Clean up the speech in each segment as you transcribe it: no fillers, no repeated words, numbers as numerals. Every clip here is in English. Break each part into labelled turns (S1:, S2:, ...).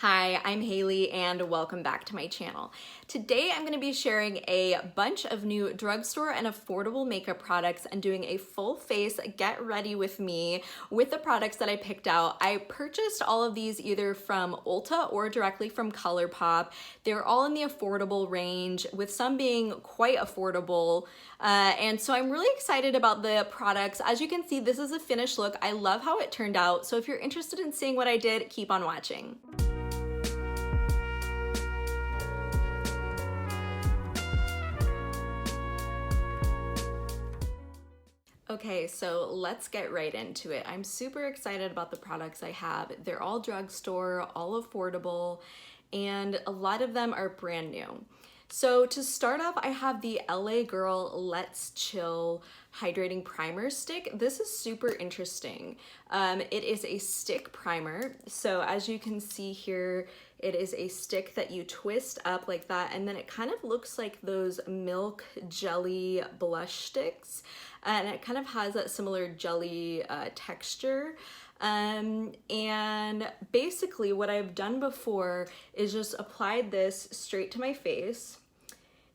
S1: Hi, I'm Haley and welcome back to my channel. Today I'm going to be sharing a bunch of new drugstore and affordable makeup products and doing a full face get ready with me with the products that I picked out. I purchased all of these either from Ulta or directly from ColourPop. They're all in the affordable range, with some being quite affordable. And so I'm really excited about the products. As you can see, this is a finished look. I love how it turned out. So if you're interested in seeing what I did, keep on watching. Okay, so let's get right into it. I'm super excited about the products I have. They're all drugstore, all affordable, and a lot of them are brand new. So to start off, I have the LA Girl Let's Chill Hydrating Primer Stick. This is super interesting. It is a stick primer. So as you can see here, it is a stick that you twist up like that, and then it kind of looks like those milk jelly blush sticks. And it kind of has that similar jelly texture. And basically what I've done before is just applied this straight to my face.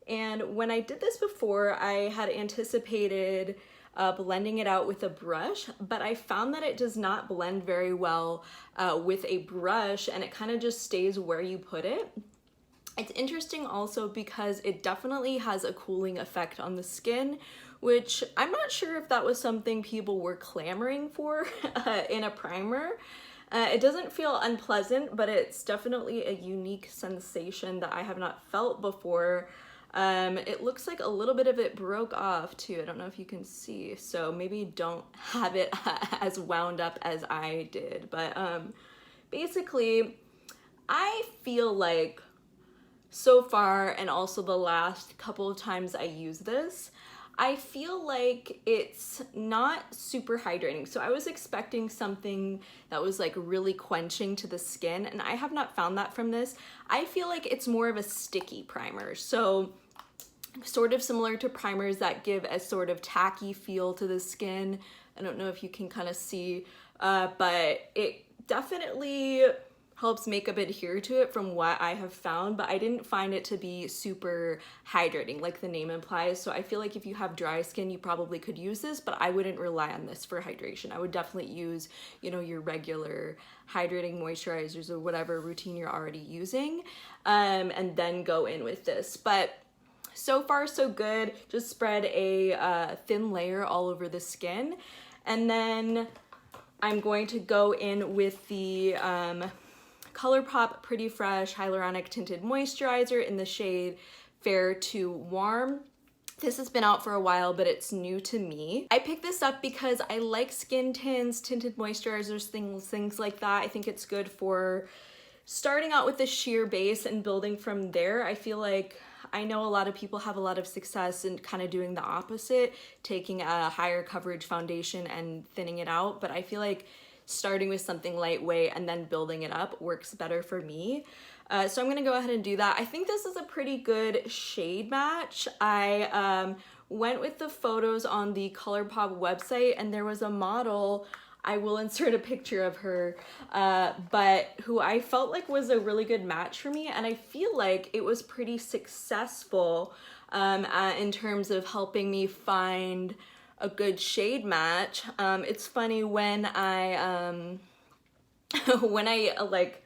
S1: And when I did this before, I had anticipated blending it out with a brush, but I found that it does not blend very well with a brush, and it kind of just stays where you put it. It's interesting also because it definitely has a cooling effect on the skin, which I'm not sure if that was something people were clamoring for in a primer. It doesn't feel unpleasant, but it's definitely a unique sensation that I have not felt before. It looks like a little bit of it broke off too. I don't know if you can see, so maybe don't have it as wound up as I did. But basically, I feel like so far, and also the last couple of times I use this, I feel like it's not super hydrating. So I was expecting something that was like really quenching to the skin, and I have not found that from this. I feel like it's more of a sticky primer. So sort of similar to primers that give a sort of tacky feel to the skin. I don't know if you can kind of see, but it definitely helps makeup adhere to it from what I have found, but I didn't find it to be super hydrating like the name implies. So I feel like if you have dry skin, you probably could use this, but I wouldn't rely on this for hydration. I would definitely use, you know, your regular hydrating moisturizers or whatever routine you're already using, and then go in with this. But so far so good. Just spread a thin layer all over the skin, and then I'm going to go in with the ColourPop Pretty Fresh Hyaluronic Tinted Moisturizer in the shade Fair to Warm. This has been out for a while, but it's new to me. I picked this up because I like skin tints, tinted moisturizers, things like that. I think it's good for starting out with a sheer base and building from there. I feel like I know a lot of people have a lot of success in kind of doing the opposite, taking a higher coverage foundation and thinning it out, but I feel like starting with something lightweight and then building it up works better for me. So I'm gonna go ahead and do that. I think this is a pretty good shade match. I went with the photos on the ColourPop website, and there was a model, I will insert a picture of her, but who I felt like was a really good match for me, and I feel like it was pretty successful in terms of helping me find a good shade match. It's funny when I like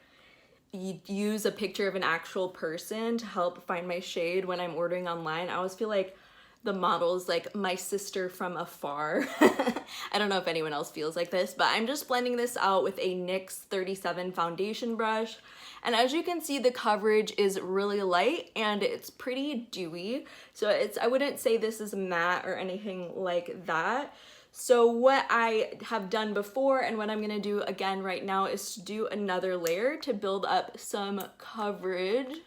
S1: use a picture of an actual person to help find my shade when I'm ordering online, I always feel like the model is like my sister from afar. I don't know if anyone else feels like this, but I'm just blending this out with a NYX 37 foundation brush. And as you can see, the coverage is really light and it's pretty dewy. So I wouldn't say this is matte or anything like that. So what I have done before and what I'm gonna do again right now is to do another layer to build up some coverage.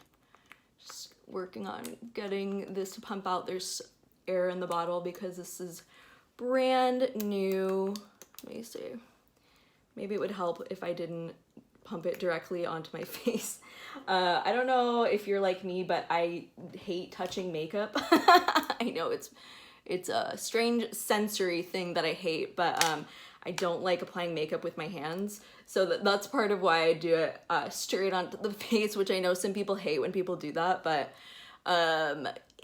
S1: Just working on getting this to pump out. There's air in the bottle because this is brand new. Let me see. Maybe it would help if I didn't pump it directly onto my face. I don't know if you're like me, but I hate touching makeup. I know it's a strange sensory thing that I hate, but I don't like applying makeup with my hands. So that's part of why I do it straight onto the face, which I know some people hate when people do that, but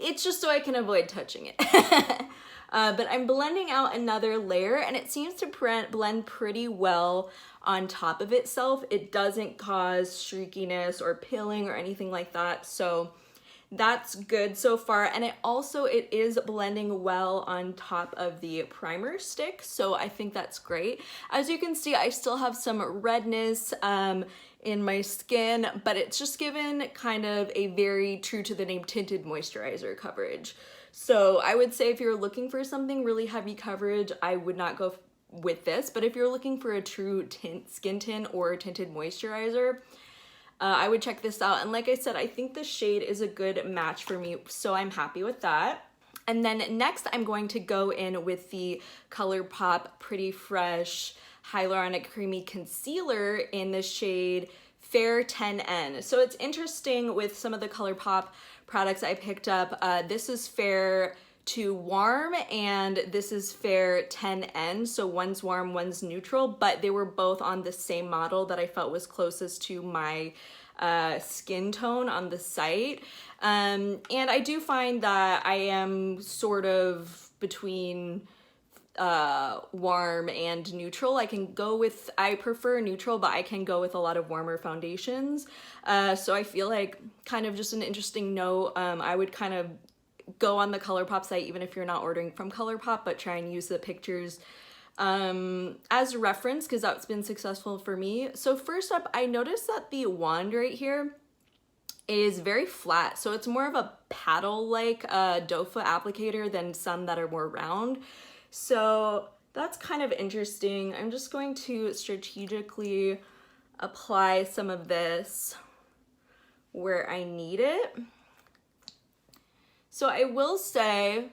S1: it's just so I can avoid touching it. But I'm blending out another layer, and it seems to blend pretty well on top of itself. It doesn't cause streakiness or pilling or anything like that. So that's good so far. And it is blending well on top of the primer stick. So I think that's great. As you can see, I still have some redness in my skin, but it's just given kind of a very true to the name tinted moisturizer coverage. So I would say if you're looking for something really heavy coverage, I would not go with this. But if you're looking for a true skin tint or tinted moisturizer, I would check this out. And like I said, I think the shade is a good match for me, so I'm happy with that. And then next, I'm going to go in with the ColourPop Pretty Fresh Hyaluronic Creamy Concealer in the shade Fair 10N. So it's interesting with some of the ColourPop products I picked up. This is Fair to Warm, and this is Fair 10N. So one's warm, one's neutral, but they were both on the same model that I felt was closest to my skin tone on the site. And I do find that I am sort of between warm and neutral. I prefer neutral, but I can go with a lot of warmer foundations. So I feel like, kind of just an interesting note, I would kind of go on the ColourPop site even if you're not ordering from ColourPop, but try and use the pictures as reference, because that's been successful for me. So first up, I noticed that the wand right here is very flat. So it's more of a paddle-like doe foot applicator than some that are more round. So that's kind of interesting. I'm just going to strategically apply some of this where I need it. So I will say,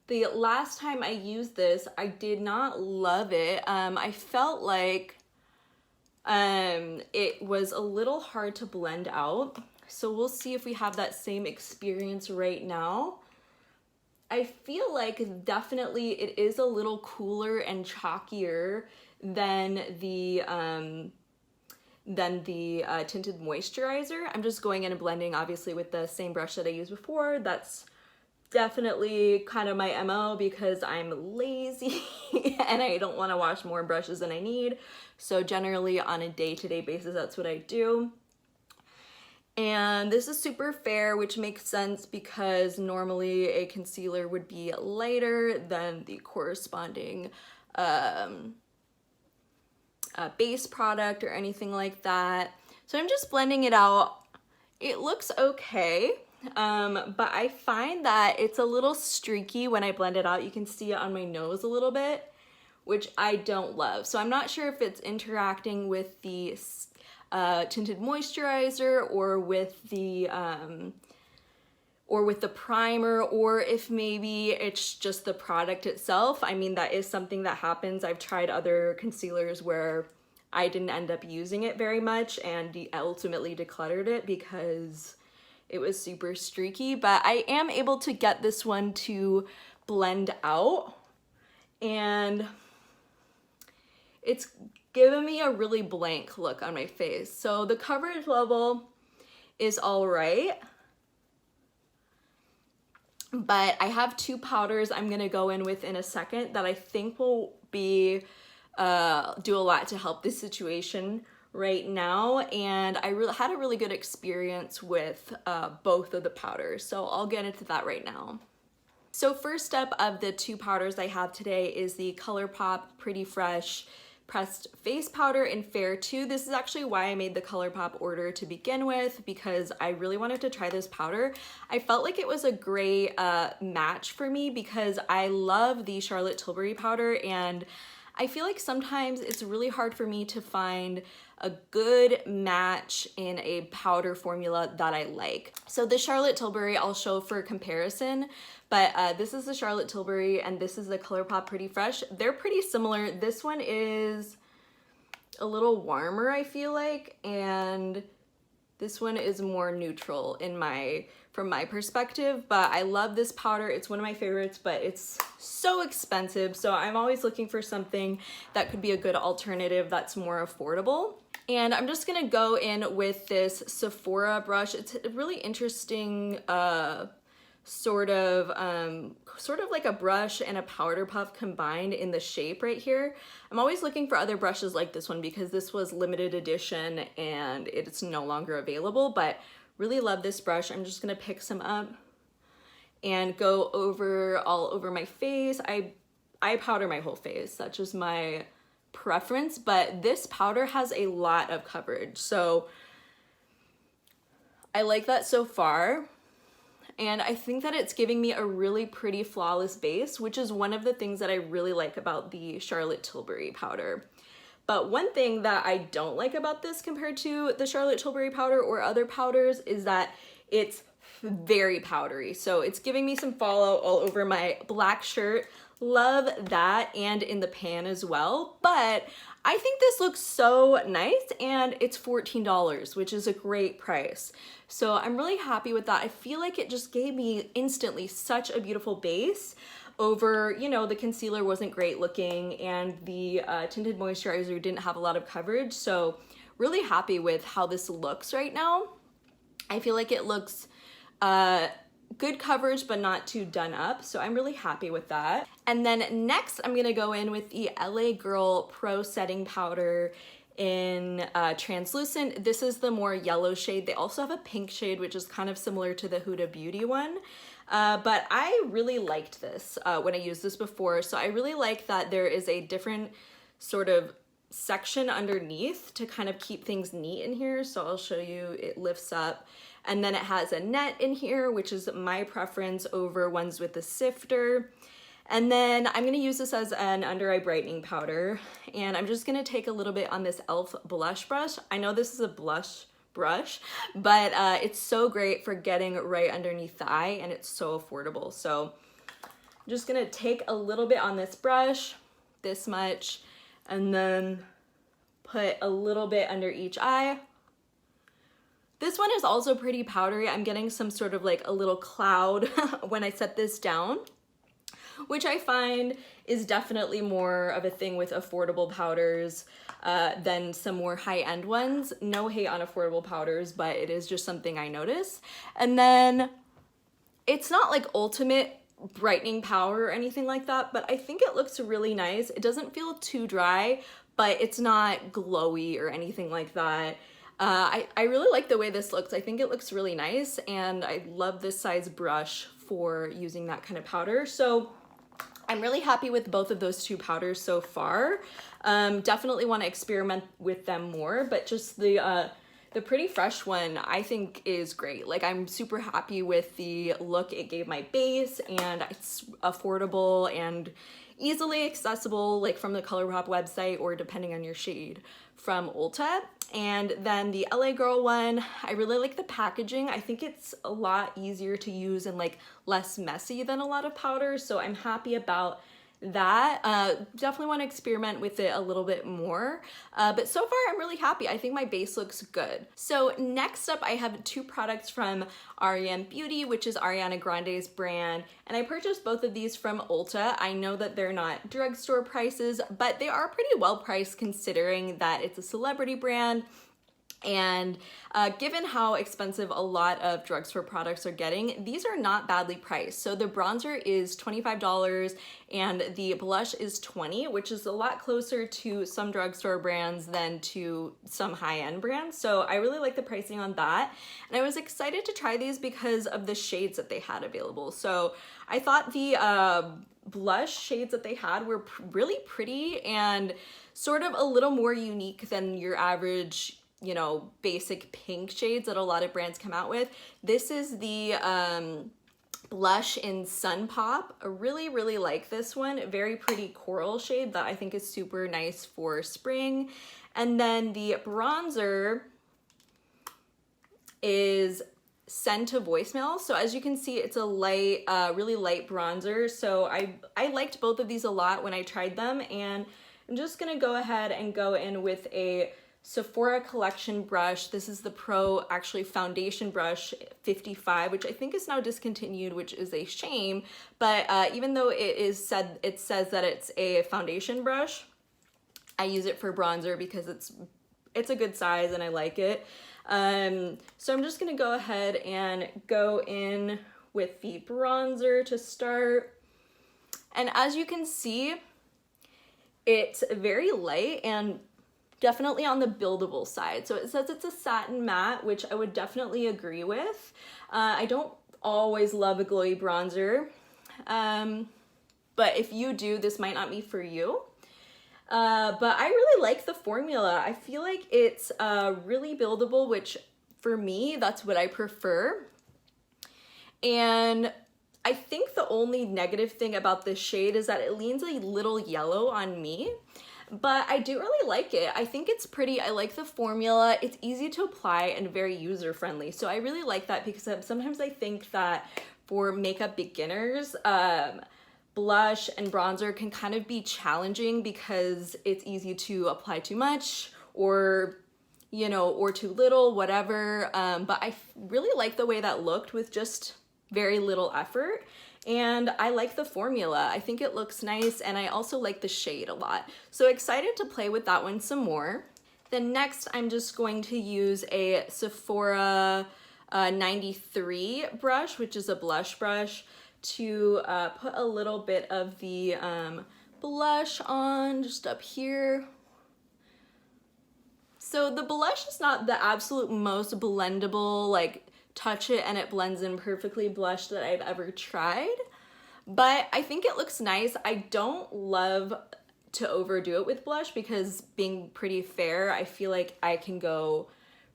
S1: the last time I used this, I did not love it. I felt like it was a little hard to blend out. So we'll see if we have that same experience right now. I feel like definitely it is a little cooler and chalkier than the tinted moisturizer. I'm just going in and blending, obviously, with the same brush that I used before. That's definitely kind of my MO because I'm lazy and I don't want to wash more brushes than I need. So generally on a day-to-day basis, that's what I do. And this is super fair, which makes sense because normally a concealer would be lighter than the corresponding base product or anything like that. So I'm just blending it out. It looks okay, but I find that it's a little streaky when I blend it out. You can see it on my nose a little bit, which I don't love. So I'm not sure if it's interacting with the tinted moisturizer or with the primer, or if maybe it's just the product itself. I mean, that is something that happens. I've tried other concealers where I didn't end up using it very much and ultimately decluttered it because it was super streaky, but I am able to get this one to blend out, and it's given me a really blank look on my face. So the coverage level is all right, but I have two powders I'm gonna go in with in a second that I think will be do a lot to help this situation right now, and I had a really good experience with both of the powders, so I'll get into that right now. So first up of the two powders I have today is the ColourPop Pretty Fresh Pressed Face Powder in Fair 2. This is actually why I made the ColourPop order to begin with, because I really wanted to try this powder. I felt like it was a great match for me because I love the Charlotte Tilbury powder, and I feel like sometimes it's really hard for me to find a good match in a powder formula that I like. So the Charlotte Tilbury I'll show for comparison, but this is the Charlotte Tilbury and this is the ColourPop Pretty Fresh. They're pretty similar. This one is a little warmer, I feel like, and This one is more neutral from my perspective, but I love this powder. It's one of my favorites, but it's so expensive. So I'm always looking for something that could be a good alternative that's more affordable. And I'm just gonna go in with this Sephora brush. It's a really interesting sort of like a brush and a powder puff combined in the shape right here. I'm always looking for other brushes like this one because this was limited edition and it's no longer available, but really love this brush. I'm just gonna pick some up and go all over my face. I powder my whole face. That's just my preference, but this powder has a lot of coverage. So I like that so far. And I think that it's giving me a really pretty flawless base, which is one of the things that I really like about the Charlotte Tilbury powder. But one thing that I don't like about this compared to the Charlotte Tilbury powder or other powders is that it's very powdery. So it's giving me some fallout all over my black shirt. Love that, and in the pan as well. But I think this looks so nice, and it's $14, which is a great price. So I'm really happy with that. I feel like it just gave me instantly such a beautiful base over, you know, the concealer wasn't great looking and the tinted moisturizer didn't have a lot of coverage. So really happy with how this looks right now. I feel like it looks good coverage, but not too done up. So I'm really happy with that. And then next I'm gonna go in with the LA Girl Pro Setting Powder in translucent. This is the more yellow shade. They also have a pink shade, which is kind of similar to the Huda Beauty one. But I really liked this when I used this before. So I really like that there is a different sort of section underneath to kind of keep things neat in here. So I'll show you, it lifts up. And then it has a net in here, which is my preference over ones with the sifter. And then I'm gonna use this as an under eye brightening powder. And I'm just gonna take a little bit on this e.l.f. blush brush. I know this is a blush brush, but it's so great for getting right underneath the eye, and it's so affordable. So I'm just gonna take a little bit on this brush, this much, and then put a little bit under each eye. This one is also pretty powdery. I'm getting some sort of like a little cloud when I set this down, which I find is definitely more of a thing with affordable powders than some more high-end ones. No hate on affordable powders, but it is just something I notice. And then it's not like ultimate brightening powder or anything like that, but I think it looks really nice. It doesn't feel too dry, but it's not glowy or anything like that. I really like the way this looks. I think it looks really nice, and I love this size brush for using that kind of powder. So I'm really happy with both of those two powders so far. Definitely want to experiment with them more, but just the Pretty Fresh one I think is great. Like, I'm super happy with the look it gave my base, and it's affordable and easily accessible, like from the ColourPop website or depending on your shade from Ulta. And then the LA Girl one, I really like the packaging. I think it's a lot easier to use and like less messy than a lot of powders, so I'm happy about that. Definitely want to experiment with it a little bit more, but so far I'm really happy. I think my base looks good. So next up I have two products from R.E.M. Beauty, which is Ariana Grande's brand, and I purchased both of these from Ulta. I know that they're not drugstore prices, but they are pretty well priced considering that it's a celebrity brand. And given how expensive a lot of drugstore products are getting, these are not badly priced. So the bronzer is $25 and the blush is $20, which is a lot closer to some drugstore brands than to some high-end brands. So I really like the pricing on that. And I was excited to try these because of the shades that they had available. So I thought the blush shades that they had were really pretty and sort of a little more unique than your average, you know, basic pink shades that a lot of brands come out with. This is the blush in Sun Pop. I really like this one. Very pretty coral shade that I think is super nice for spring. And then the bronzer is Send to Voicemail. So as you can see, it's a light, really light bronzer. So I liked both of these a lot when I tried them, and I'm just gonna go ahead and go in with a Sephora Collection brush. This is the Pro actually foundation brush 55, which I think is now discontinued, which is a shame. But even though it says that it's a foundation brush, I use it for bronzer because it's a good size and I like it. So I'm just gonna go ahead and go in with the bronzer to start. And as you can see, it's very light and definitely on the buildable side. So it says it's a satin matte, which I would definitely agree with. I don't always love a glowy bronzer, but if you do, this might not be for you. But I really like the formula. I feel like it's really buildable, which for me, that's what I prefer. And I think the only negative thing about this shade is that it leans a little yellow on me, but I do really like it. I think it's pretty. I like the formula. It's easy to apply and very user-friendly. So I really like that because sometimes I think that for makeup beginners, blush and bronzer can kind of be challenging because it's easy to apply too much or, you know, or too little, whatever. But I really like the way that looked with just very little effort. And I like the formula. I think it looks nice, and I also like the shade a lot. So excited to play with that one some more. Then next, I'm just going to use a Sephora 93 brush, which is a blush brush, to put a little bit of the blush on just up here. So the blush is not the absolute most blendable, like touch it and it blends in perfectly blush that I've ever tried, but I think it looks nice. I don't love to overdo it with blush because being pretty fair, I feel like I can go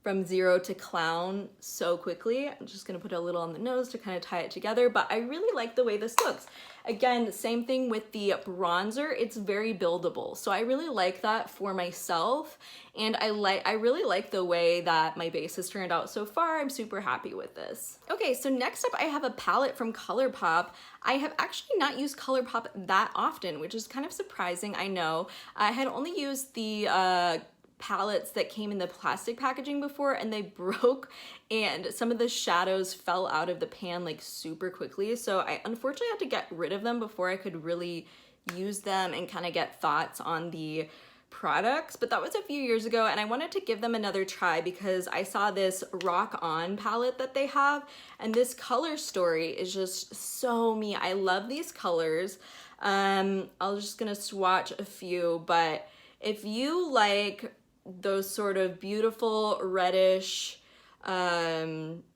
S1: from zero to clown so quickly. I'm just gonna put a little on the nose to kind of tie it together, but I really like the way this looks. Again, same thing with the bronzer, it's very buildable. So I really like that for myself, and I really like the way that my base has turned out so far. I'm super happy with this. Okay, so next up I have a palette from ColourPop. I have actually not used ColourPop that often, which is kind of surprising, I know. I had only used the palettes that came in the plastic packaging before, and they broke and some of the shadows fell out of the pan like super quickly. So I unfortunately had to get rid of them before I could really use them and kind of get thoughts on the products. But that was a few years ago, and I wanted to give them another try because I saw this Rock On palette that they have, and this color story is just so me. I love these colors. I'm just gonna swatch a few, but if you like those sort of beautiful reddish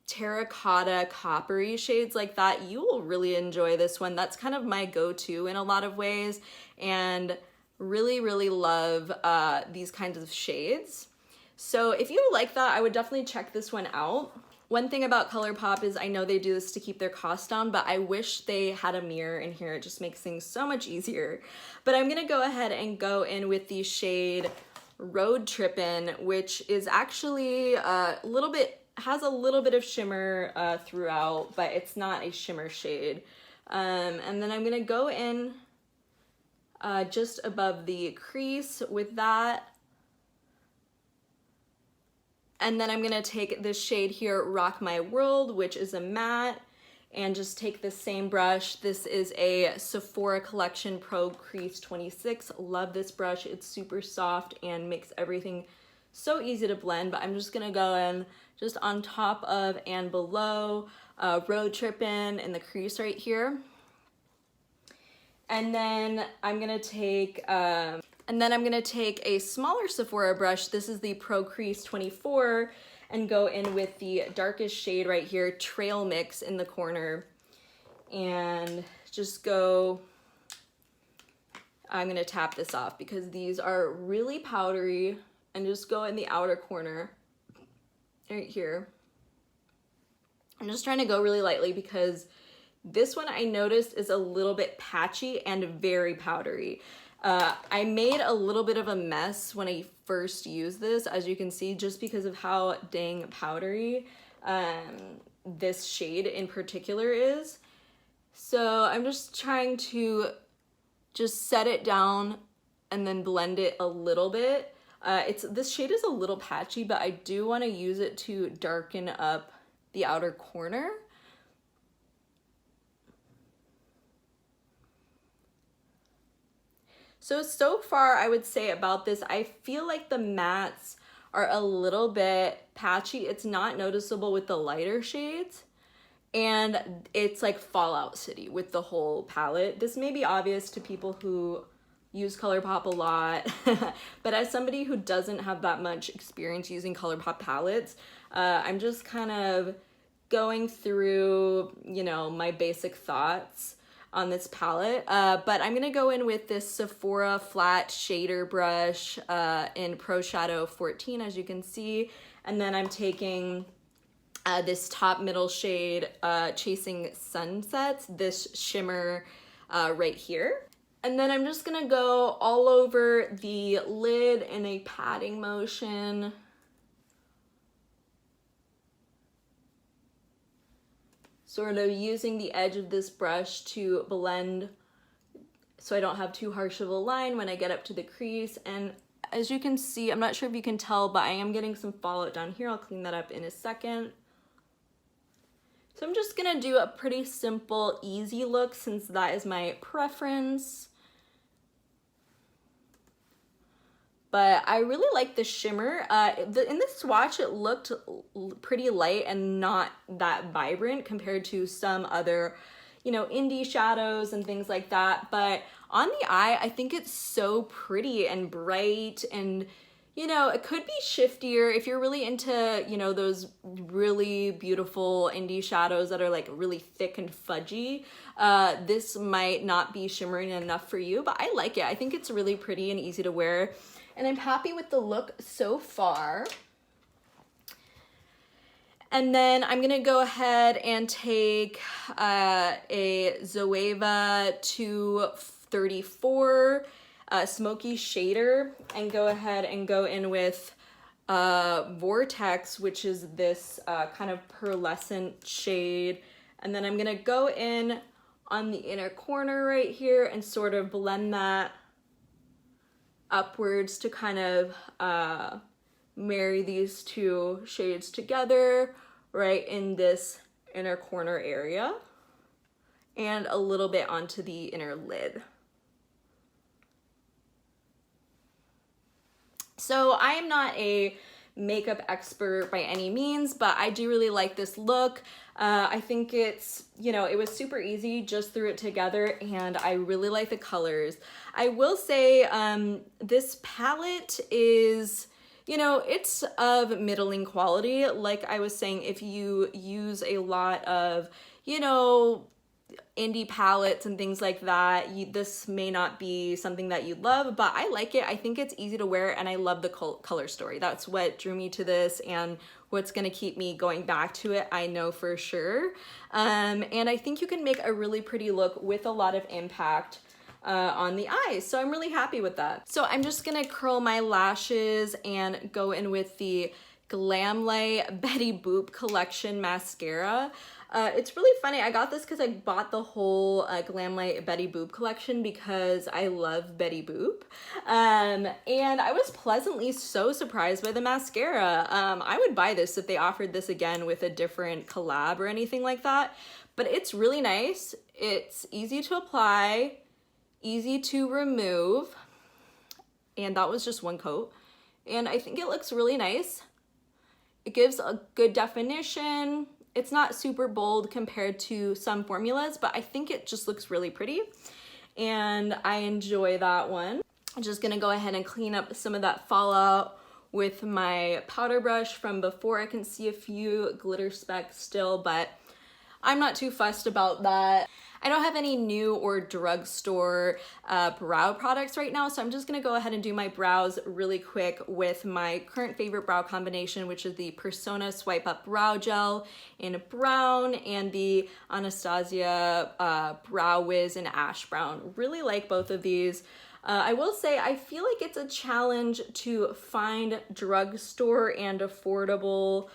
S1: terracotta coppery shades like that, you will really enjoy this one. That's kind of my go-to in a lot of ways, and really love these kinds of shades. So if you like that, I would definitely check this one out. One thing about ColourPop is I know they do this to keep their costs down, but I wish they had a mirror in here. It just makes things so much easier. But I'm gonna go ahead and go in with the shade Road Trippin', which is actually has a little bit of shimmer throughout, but it's not a shimmer shade. And then I'm gonna go in just above the crease with that. And then I'm gonna take this shade here, Rock My World, which is a matte, and just take the same brush. This is a Sephora Collection Pro Crease 26. Love this brush. It's super soft and makes everything so easy to blend, but I'm just gonna go in just on top of and below Road Trippin' in the crease right here. And then I'm gonna take a smaller Sephora brush. This is the Pro Crease 24, and go in with the darkest shade right here, Trail Mix, in the corner, and just go, I'm gonna tap this off because these are really powdery, and just go in the outer corner right here. I'm just trying to go really lightly because this one I noticed is a little bit patchy and very powdery. I made a little bit of a mess when I first used this, as you can see, just because of how dang powdery this shade in particular is. So I'm just trying to just set it down and then blend it a little bit. This shade is a little patchy, but I do want to use it to darken up the outer corner. So far I would say about this, I feel like the mattes are a little bit patchy. It's not noticeable with the lighter shades. And it's like Fallout City with the whole palette. This may be obvious to people who use ColourPop a lot, but as somebody who doesn't have that much experience using ColourPop palettes, I'm just kind of going through, you know, my basic thoughts on this palette. But I'm gonna go in with this Sephora flat shader brush in Pro Shadow 14, as you can see. And then I'm taking this top middle shade, Chasing Sunsets, this shimmer right here. And then I'm just gonna go all over the lid in a patting motion. Sort of using the edge of this brush to blend so I don't have too harsh of a line when I get up to the crease. And as you can see, I'm not sure if you can tell, but I am getting some fallout down here. I'll clean that up in a second. So I'm just gonna do a pretty simple, easy look since that is my preference. But I really like the shimmer. In this swatch, it looked pretty light and not that vibrant compared to some other, you know, indie shadows and things like that. But on the eye, I think it's so pretty and bright, and you know, it could be shiftier if you're really into, you know, those really beautiful indie shadows that are like really thick and fudgy. This might not be shimmering enough for you, but I like it. I think it's really pretty and easy to wear, and I'm happy with the look so far. And then I'm gonna go ahead and take a Zoeva 234 smoky shader and go ahead and go in with Vortex, which is this kind of pearlescent shade. And then I'm gonna go in on the inner corner right here and sort of blend that upwards to kind of marry these two shades together right in this inner corner area, and a little bit onto the inner lid. So I am not a makeup expert by any means, but I do really like this look. I think it's, you know, it was super easy, just threw it together, and I really like the colors. I will say this palette is, you know, it's of middling quality. Like I was saying, if you use a lot of, you know, indie palettes and things like that, this may not be something that you love, but I like it. I think it's easy to wear, and I love the color story. That's what drew me to this and what's gonna keep me going back to it, I know for sure. And I think you can make a really pretty look with a lot of impact on the eyes. So I'm really happy with that. So I'm just gonna curl my lashes and go in with the Glamlite Betty Boop Collection mascara. It's really funny, I got this because I bought the whole Glamlite Betty Boop collection because I love Betty Boop. And I was pleasantly so surprised by the mascara. I would buy this if they offered this again with a different collab or anything like that. But it's really nice. It's easy to apply, easy to remove. And that was just one coat. And I think it looks really nice. It gives a good definition. It's not super bold compared to some formulas, but I think it just looks really pretty, and I enjoy that one. I'm just gonna go ahead and clean up some of that fallout with my powder brush from before. I can see a few glitter specks still, but I'm not too fussed about that. I don't have any new or drugstore brow products right now, so I'm just gonna go ahead and do my brows really quick with my current favorite brow combination, which is the Persona Swipe Up Brow Gel in brown and the Anastasia Brow Wiz in ash brown. Really like both of these. I will say I feel like it's a challenge to find drugstore and affordable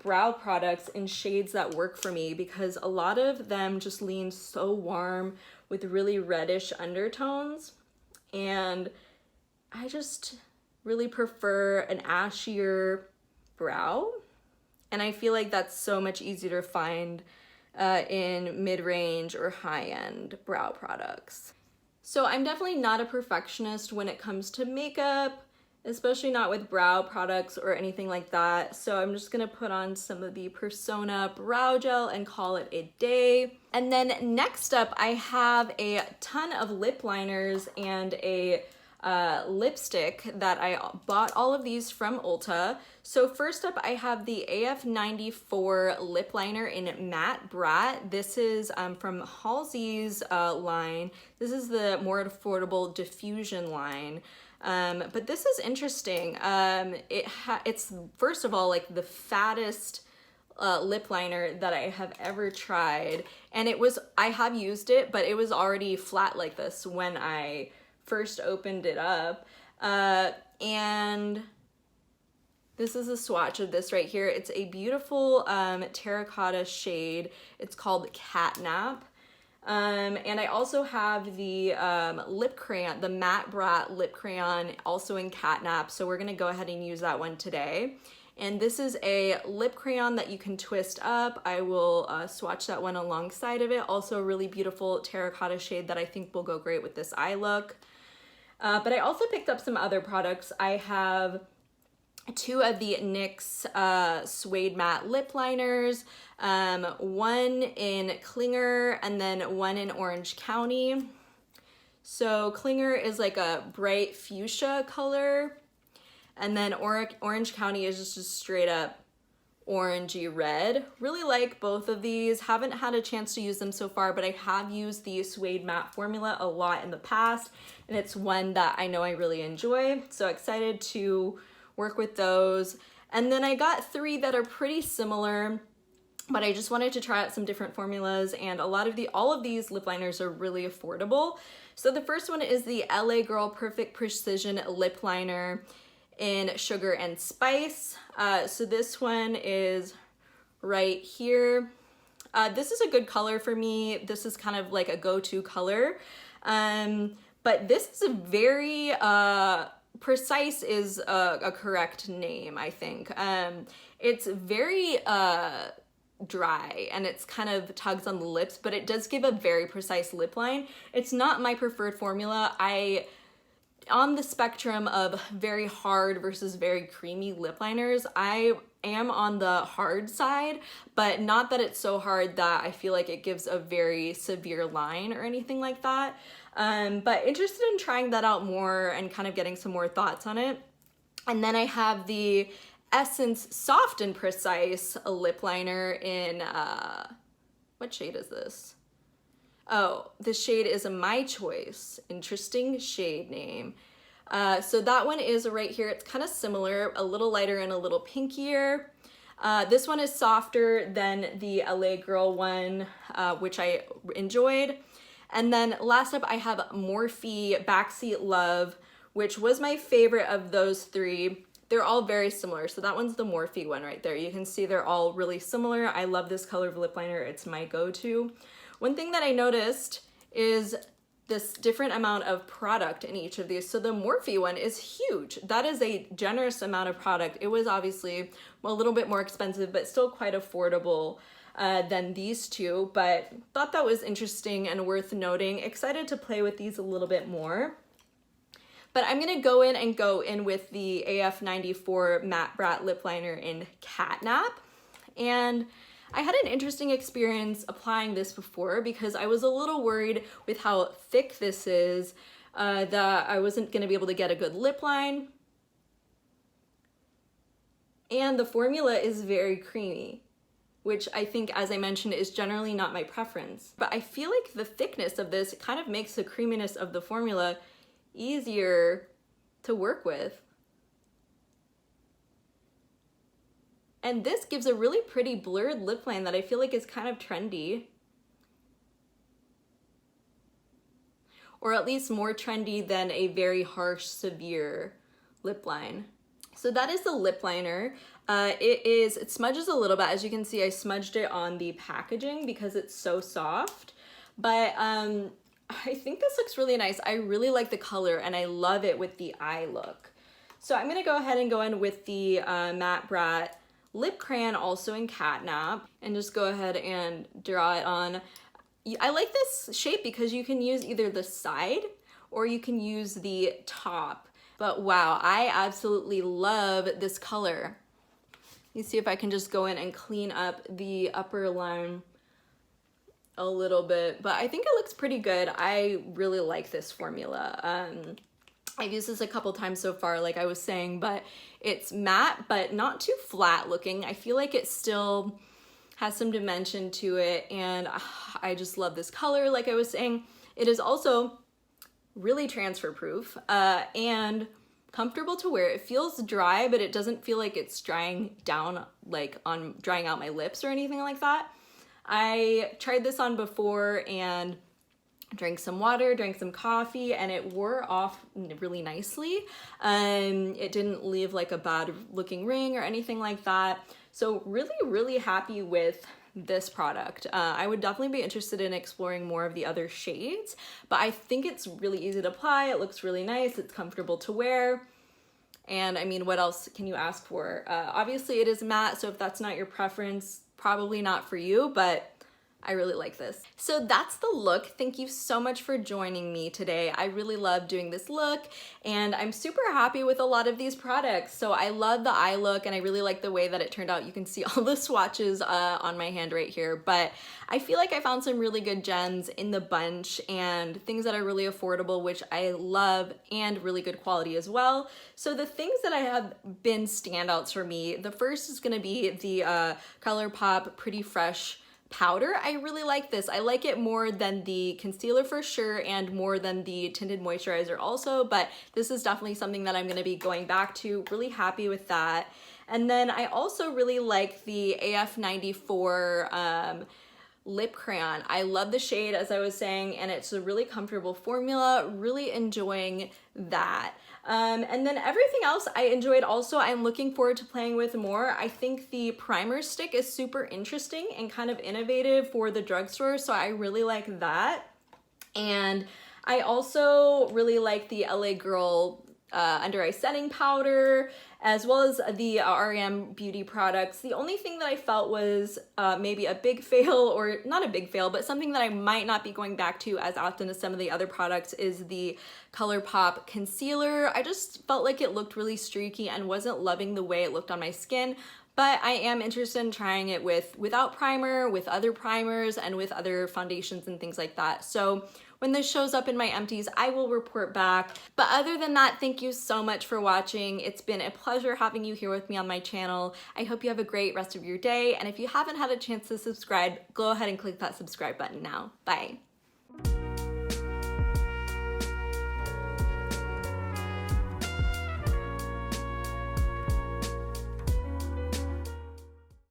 S1: brow products in shades that work for me, because a lot of them just lean so warm with really reddish undertones, and I just really prefer an ashier brow. And I feel like that's so much easier to find in mid-range or high-end brow products. So I'm definitely not a perfectionist when it comes to makeup, especially not with brow products or anything like that. So I'm just gonna put on some of the Persona brow gel and call it a day. And then next up, I have a ton of lip liners and a lipstick that I bought all of these from Ulta. So first up, I have the AF94 lip liner in Matte Brat. This is from Halsey's line. This is the more affordable diffusion line. But this is interesting. It's first of all like the fattest lip liner that I have ever tried, and I have used it, but it was already flat like this when I first opened it up. And this is a swatch of this right here. It's a beautiful terracotta shade. It's called Catnap. And I also have the lip crayon, the Matte Brat lip crayon, also in Catnap. So we're gonna go ahead and use that one today. And this is a lip crayon that you can twist up. I will swatch that one alongside of it. Also a really beautiful terracotta shade that I think will go great with this eye look. But I also picked up some other products. I have two of the NYX Suede Matte lip liners, one in Clinger and then one in Orange County. So Clinger is like a bright fuchsia color, and then Orange County is just a straight up orangey red. Really like both of these. Haven't had a chance to use them so far, but I have used the Suede Matte formula a lot in the past, and it's one that I know I really enjoy. So excited to work with those. And then I got three that are pretty similar, but I just wanted to try out some different formulas, and all of these lip liners are really affordable. So the first one is the LA Girl Perfect Precision lip liner in Sugar and Spice. So this one is right here. This is a good color for me. This is kind of like a go-to color. But this is a very, Precise is a correct name, I think. It's very dry, and it's kind of tugs on the lips, but it does give a very precise lip line. It's not my preferred formula. On the spectrum of very hard versus very creamy lip liners, I am on the hard side, but not that it's so hard that I feel like it gives a very severe line or anything like that. But interested in trying that out more and kind of getting some more thoughts on it. And then I have the Essence Soft and Precise lip liner in, what shade is this? Oh, the shade is a My Choice. Interesting shade name. So that one is right here. It's kind of similar, a little lighter and a little pinkier. This one is softer than the LA Girl one, which I enjoyed. And then last up, I have Morphe Backseat Love, which was my favorite of those three. They're all very similar. So that one's the Morphe one right there. You can see they're all really similar. I love this color of lip liner. It's my go-to. One thing that I noticed is this different amount of product in each of these. So the Morphe one is huge. That is a generous amount of product. It was obviously a little bit more expensive, but still quite affordable than these two, but thought that was interesting and worth noting. Excited to play with these a little bit more. But I'm gonna go in with the AF94 Matte Brat lip liner in Catnap. And I had an interesting experience applying this before because I was a little worried with how thick this is, that I wasn't gonna be able to get a good lip line. And the formula is very creamy, which I think, as I mentioned, is generally not my preference. But I feel like the thickness of this kind of makes the creaminess of the formula easier to work with. And this gives a really pretty blurred lip line that I feel like is kind of trendy. Or at least more trendy than a very harsh, severe lip line. So that is the lip liner. It smudges a little bit. As you can see, I smudged it on the packaging because it's so soft. But I think this looks really nice. I really like the color and I love it with the eye look. So I'm gonna go ahead and go in with the Matte Brat lip crayon, also in Catnap, and just go ahead and draw it on. I like this shape because you can use either the side or you can use the top. But wow, I absolutely love this color. Let me see if I can just go in and clean up the upper line a little bit, but I think it looks pretty good. I really like this formula. I've used this a couple times so far, like I was saying, but it's matte, but not too flat looking. I feel like it still has some dimension to it, and I just love this color. Like I was saying, it is also really transfer proof and comfortable to wear. It feels dry, but it doesn't feel like it's drying down, like on drying out my lips or anything like that. I tried this on before and drank some water, drank some coffee, and it wore off really nicely. It didn't leave like a bad looking ring or anything like that. So really, really happy with this product. I would definitely be interested in exploring more of the other shades, but I think it's really easy to apply. It looks really nice. It's comfortable to wear. And I mean, what else can you ask for? Obviously it is matte, so if that's not your preference, probably not for you, but I really like this. So that's the look. Thank you so much for joining me today. I really love doing this look, and I'm super happy with a lot of these products. So I love the eye look, and I really like the way that it turned out. You can see all the swatches on my hand right here, but I feel like I found some really good gems in the bunch and things that are really affordable, which I love, and really good quality as well. So the things that I have been standouts for me, the first is gonna be the ColourPop Pretty Fresh powder. I really like this. I like it more than the concealer for sure, and more than the tinted moisturizer also, but this is definitely something that I'm going to be going back to. Really happy with that. And then I also really like the AF94 lip crayon. I love the shade, as I was saying, and it's a really comfortable formula. Really enjoying that. And then everything else I enjoyed also. I'm looking forward to playing with more. I think the primer stick is super interesting and kind of innovative for the drugstore, so I really like that. And I also really like the LA Girl under eye setting powder, as well as the REM beauty products. The only thing that I felt was maybe a big fail, or not a big fail, but something that I might not be going back to as often as some of the other products, is the ColourPop concealer. I just felt like it looked really streaky and wasn't loving the way it looked on my skin. But I am interested in trying it without primer, with other primers, and with other foundations and things like that. So when this shows up in my empties, I will report back. But other than that, thank you so much for watching. It's been a pleasure having you here with me on my channel. I hope you have a great rest of your day. And if you haven't had a chance to subscribe, go ahead and click that subscribe button now. Bye.